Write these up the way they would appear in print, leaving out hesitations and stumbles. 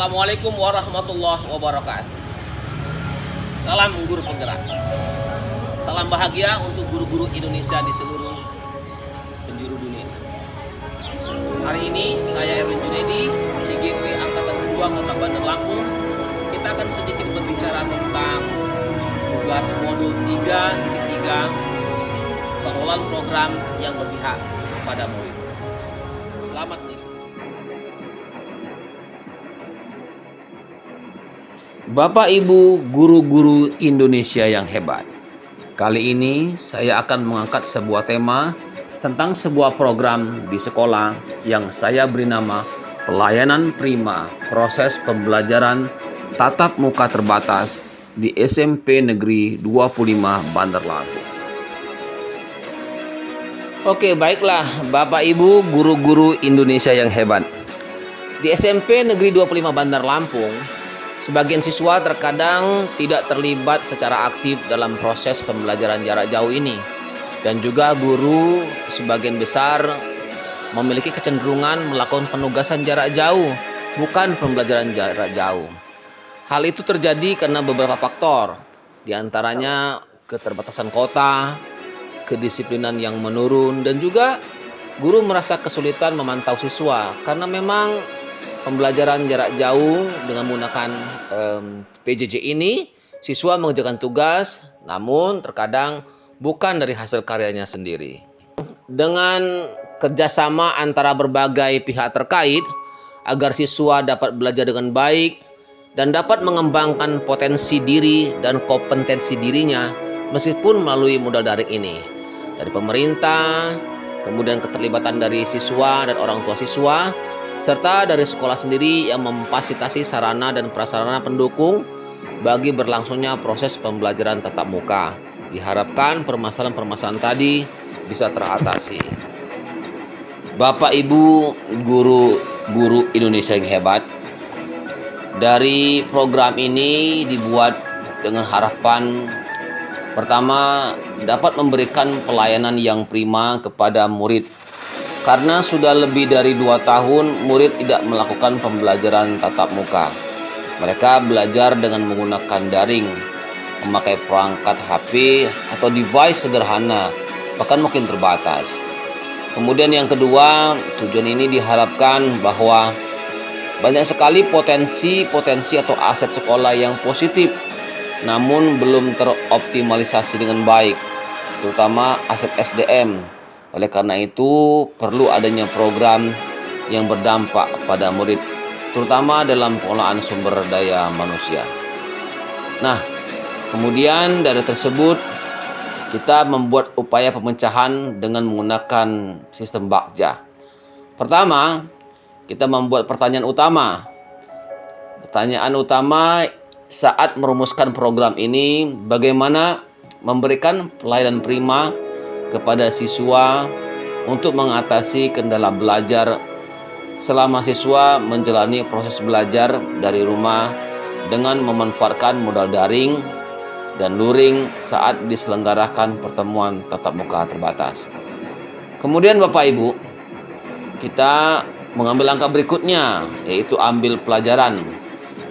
Assalamualaikum warahmatullahi wabarakatuh. Salam guru penggerak. Salam bahagia untuk guru-guru Indonesia di seluruh penjuru dunia. Hari ini saya Erwin Junedi, CGP Angkatan Kedua Kota Bandar Lampung. Kita akan sedikit berbicara tentang tugas modul 3.3 pengelolaan program yang berpihak pada murid. Selamat mengikuti. Bapak Ibu guru-guru Indonesia yang hebat. Kali ini saya akan mengangkat sebuah tema tentang sebuah program di sekolah yang saya beri nama Pelayanan Prima Proses Pembelajaran Tatap Muka Terbatas di SMP Negeri 25 Bandar Lampung. Oke, baiklah Bapak Ibu guru-guru Indonesia yang hebat. Di SMP Negeri 25 Bandar Lampung, sebagian siswa terkadang tidak terlibat secara aktif dalam proses pembelajaran jarak jauh ini. Dan juga guru sebagian besar memiliki kecenderungan melakukan penugasan jarak jauh, bukan pembelajaran jarak jauh. Hal itu terjadi karena beberapa faktor, di antaranya keterbatasan kota, kedisiplinan yang menurun, dan juga guru merasa kesulitan memantau siswa karena memang pembelajaran jarak jauh dengan menggunakan PJJ ini, siswa mengerjakan tugas, namun terkadang bukan dari hasil karyanya sendiri. Dengan kerjasama antara berbagai pihak terkait, agar siswa dapat belajar dengan baik dan dapat mengembangkan potensi diri dan kompetensi dirinya meskipun melalui modal daring ini. Dari pemerintah, kemudian keterlibatan dari siswa dan orang tua siswa, serta dari sekolah sendiri yang memfasilitasi sarana dan prasarana pendukung bagi berlangsungnya proses pembelajaran tatap muka. Diharapkan permasalahan-permasalahan tadi bisa teratasi. Bapak Ibu guru-guru Indonesia yang hebat, dari program ini dibuat dengan harapan pertama dapat memberikan pelayanan yang prima kepada murid. Karena sudah lebih dari 2 tahun murid tidak melakukan pembelajaran tatap muka. Mereka belajar dengan menggunakan daring, memakai perangkat HP atau device sederhana, bahkan mungkin terbatas. Kemudian yang kedua, tujuan ini diharapkan bahwa banyak sekali potensi atau aset sekolah yang positif, namun belum teroptimalisasi dengan baik, terutama aset SDM. Oleh karena itu, perlu adanya program yang berdampak pada murid, terutama dalam pengelolaan sumber daya manusia. Nah, kemudian dari tersebut, kita membuat upaya pemecahan dengan menggunakan sistem bakja. Pertama, kita membuat pertanyaan utama. Pertanyaan utama saat merumuskan program ini, bagaimana memberikan pelayanan prima kepada siswa untuk mengatasi kendala belajar selama siswa menjalani proses belajar dari rumah dengan memanfaatkan modal daring dan luring saat diselenggarakan pertemuan tatap muka terbatas. Kemudian Bapak Ibu, kita mengambil langkah berikutnya, yaitu ambil pelajaran.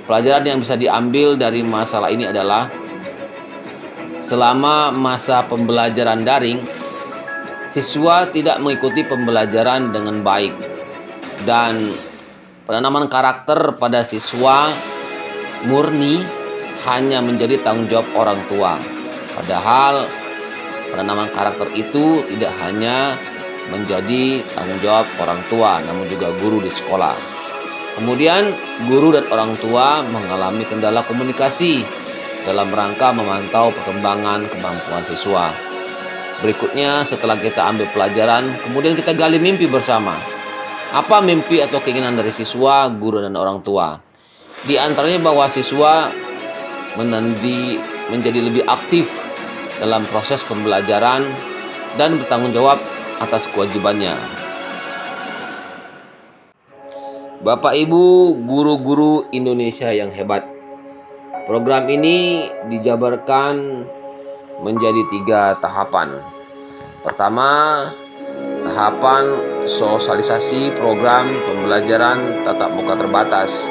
Pelajaran yang bisa diambil dari masalah ini adalah selama masa pembelajaran daring, siswa tidak mengikuti pembelajaran dengan baik dan penanaman karakter pada siswa murni hanya menjadi tanggung jawab orang tua. Padahal penanaman karakter itu tidak hanya menjadi tanggung jawab orang tua, namun juga guru di sekolah. Kemudian guru dan orang tua mengalami kendala komunikasi dalam rangka memantau perkembangan kemampuan siswa. Berikutnya, setelah kita ambil pelajaran, kemudian kita gali mimpi bersama. Apa mimpi atau keinginan dari siswa, guru, dan orang tua? Di antaranya bahwa siswa menjadi lebih aktif dalam proses pembelajaran dan bertanggung jawab atas kewajibannya. Bapak Ibu guru-guru Indonesia yang hebat, program ini dijabarkan menjadi 3 tahapan. Pertama, tahapan sosialisasi program pembelajaran tatap muka terbatas.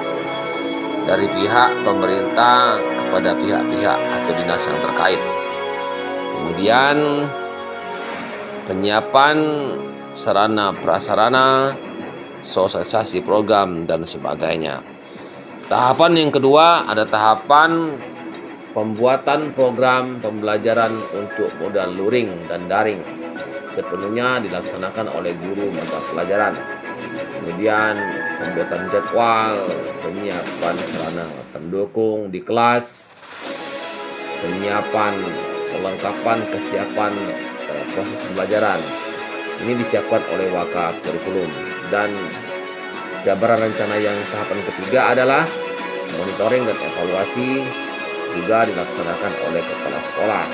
dari pihak pemerintah kepada pihak-pihak atau dinas yang terkait. Kemudian penyiapan sarana prasarana, sosialisasi program dan sebagainya. Tahapan yang kedua ada tahapan pembuatan program pembelajaran untuk modal luring dan daring, sepenuhnya dilaksanakan oleh guru mata pelajaran. Kemudian pembuatan jadwal, penyiapan sarana pendukung di kelas, penyiapan kelengkapan kesiapan proses pembelajaran. Ini disiapkan oleh Waka Kurikulum. Dan jabaran rencana yang tahapan ketiga adalah monitoring dan evaluasi, juga dilaksanakan oleh kepala sekolah.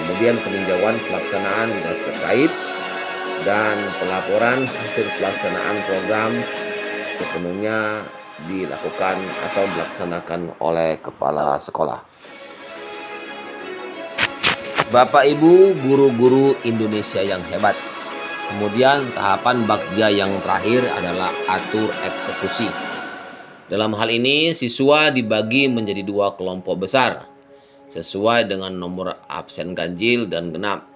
Kemudian peninjauan pelaksanaan dinas terkait dan pelaporan hasil pelaksanaan program sepenuhnya dilakukan atau dilaksanakan oleh kepala sekolah. Bapak Ibu guru-guru Indonesia yang hebat. Kemudian tahapan bagja yang terakhir adalah atur eksekusi. Dalam hal ini siswa dibagi menjadi 2 kelompok besar sesuai dengan nomor absen ganjil dan genap.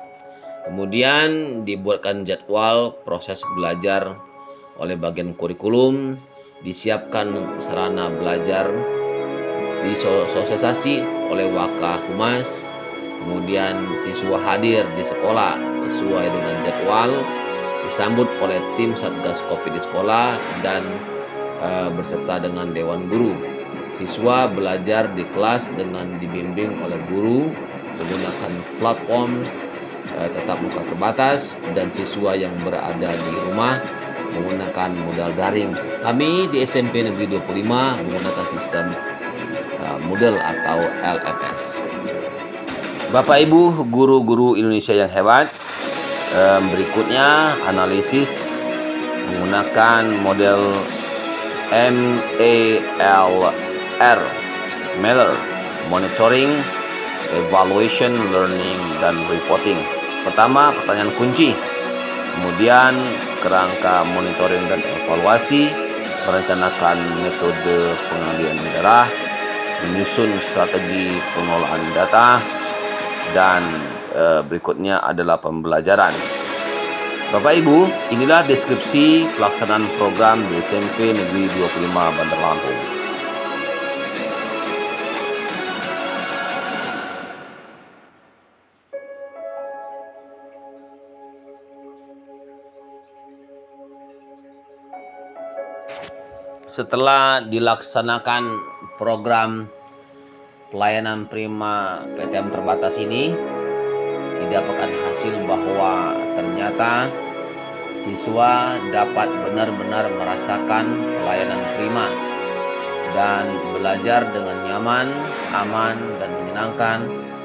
Kemudian dibuatkan jadwal proses belajar oleh bagian kurikulum, disiapkan sarana belajar, disosialisasi oleh Waka Humas, kemudian siswa hadir di sekolah sesuai dengan jadwal, disambut oleh tim Satgas Covid di sekolah dan berserta dengan Dewan Guru. Siswa belajar di kelas dengan dibimbing oleh guru menggunakan platform tetap muka terbatas, dan siswa yang berada di rumah menggunakan modal daring. Kami di SMP Negeri 25 menggunakan sistem Moodle atau LMS. Bapak Ibu guru-guru Indonesia yang hebat, berikutnya analisis menggunakan model MALR, Mailer, Monitoring, Evaluation, Learning, dan Reporting. Pertama, pertanyaan kunci. Kemudian kerangka monitoring dan evaluasi, merencanakan metode pengambilan darah, menyusun strategi pengelolaan data, dan berikutnya adalah pembelajaran. Bapak Ibu, inilah deskripsi pelaksanaan program di SMP Negeri 25 Bandar Lampung. Setelah dilaksanakan program pelayanan prima PTM terbatas ini, didapatkan hasil bahwa ternyata siswa dapat benar-benar merasakan pelayanan prima dan belajar dengan nyaman, aman, dan menyenangkan,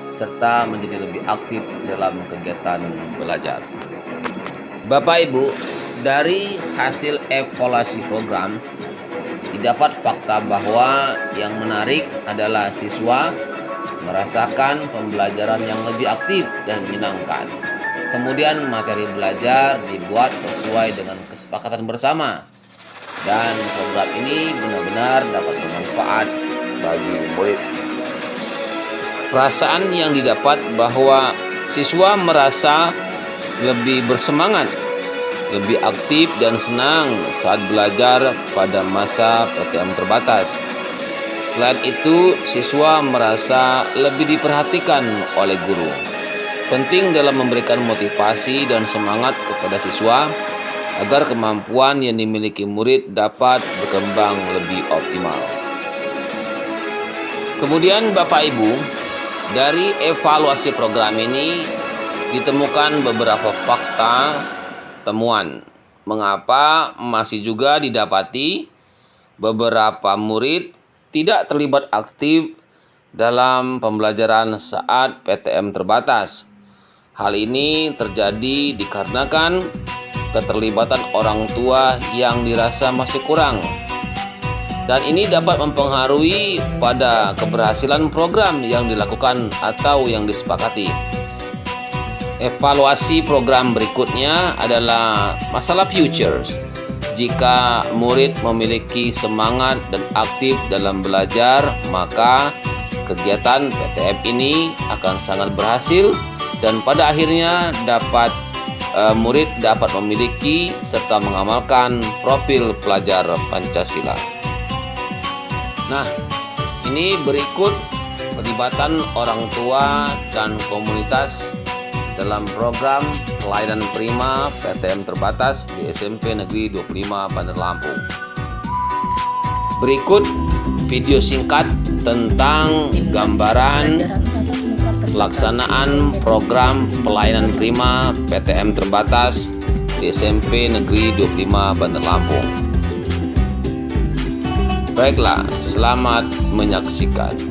serta menjadi lebih aktif dalam kegiatan belajar. Bapak Ibu, dari hasil evaluasi program, didapat fakta bahwa yang menarik adalah siswa merasakan pembelajaran yang lebih aktif dan menyenangkan. Kemudian materi belajar dibuat sesuai dengan kesepakatan bersama, dan program ini benar-benar dapat bermanfaat bagi murid. Perasaan yang didapat bahwa siswa merasa lebih bersemangat, lebih aktif dan senang saat belajar pada masa PTM terbatas. Selain itu, siswa merasa lebih diperhatikan oleh guru. Penting dalam memberikan motivasi dan semangat kepada siswa agar kemampuan yang dimiliki murid dapat berkembang lebih optimal. Kemudian Bapak Ibu, dari evaluasi program ini ditemukan beberapa fakta temuan. Mengapa masih juga didapati beberapa murid tidak terlibat aktif dalam pembelajaran saat PTM terbatas. Hal ini terjadi dikarenakan keterlibatan orang tua yang dirasa masih kurang. Dan ini dapat mempengaruhi pada keberhasilan program yang dilakukan atau yang disepakati. Evaluasi program berikutnya adalah masalah futures. Jika murid memiliki semangat dan aktif dalam belajar, maka kegiatan PTM ini akan sangat berhasil dan pada akhirnya murid dapat memiliki serta mengamalkan profil pelajar Pancasila. Nah, ini berikut pelibatan orang tua dan komunitas dalam program pelayanan prima PTM terbatas di SMP Negeri 25 Bandar Lampung. Berikut video singkat tentang gambaran pelaksanaan program pelayanan prima PTM terbatas di SMP Negeri 25 Bandar Lampung. Baiklah, selamat menyaksikan.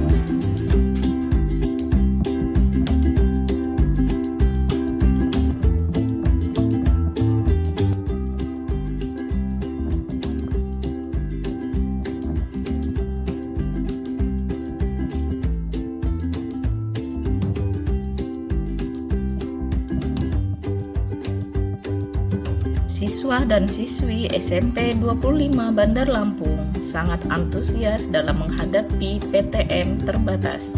Siswa dan siswi SMP 25 Bandar Lampung sangat antusias dalam menghadapi PTM terbatas.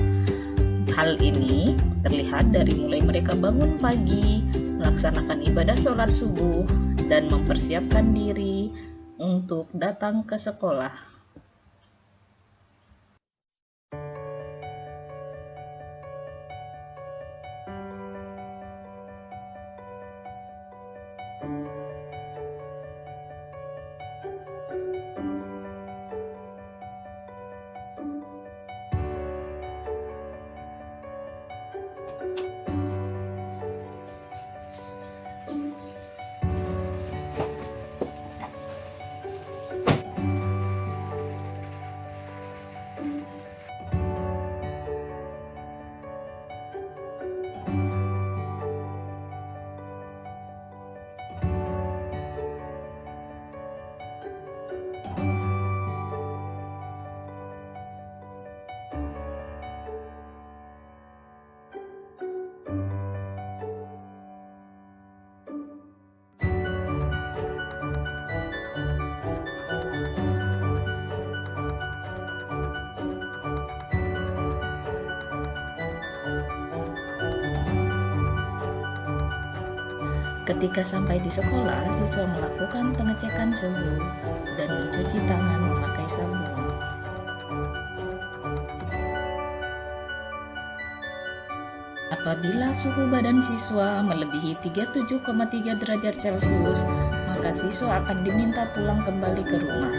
Hal ini terlihat dari mulai mereka bangun pagi, melaksanakan ibadah sholat subuh, dan mempersiapkan diri untuk datang ke sekolah. Ketika sampai di sekolah, siswa melakukan pengecekan suhu dan mencuci tangan memakai sabun. Apabila suhu badan siswa melebihi 37,3 derajat Celcius, maka siswa akan diminta pulang kembali ke rumah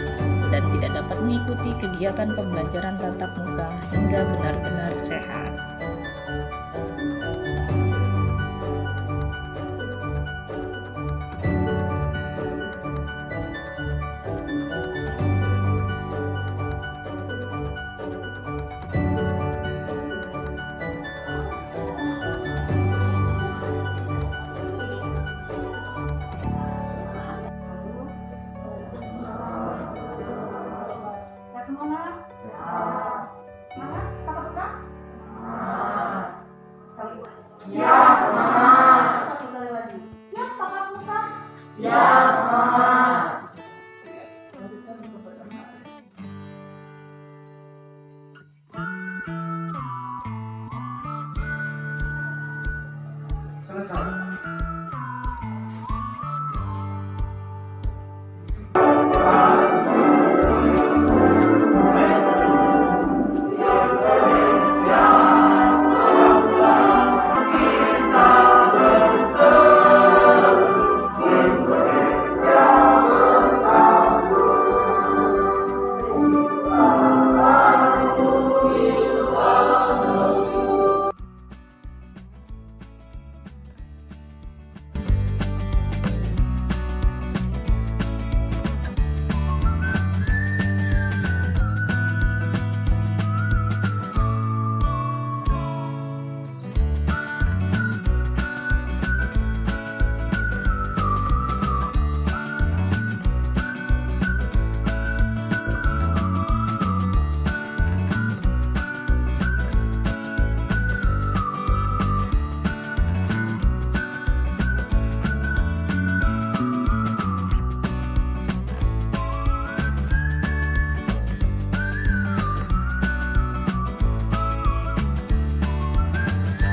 dan tidak dapat mengikuti kegiatan pembelajaran tatap muka hingga benar-benar sehat.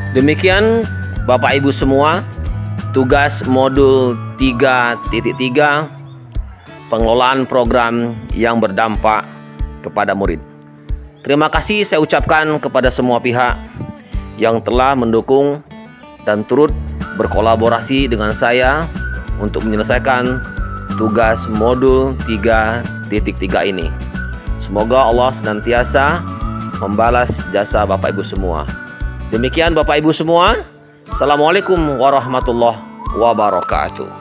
Demikian Bapak Ibu semua, tugas modul 3.3 pengelolaan program yang berdampak kepada murid. Terima kasih saya ucapkan kepada semua pihak yang telah mendukung dan turut berkolaborasi dengan saya untuk menyelesaikan tugas modul 3.3 ini. Semoga Allah senantiasa membalas jasa Bapak Ibu semua. Demikian Bapak Ibu semua. Assalamualaikum warahmatullahi wabarakatuh.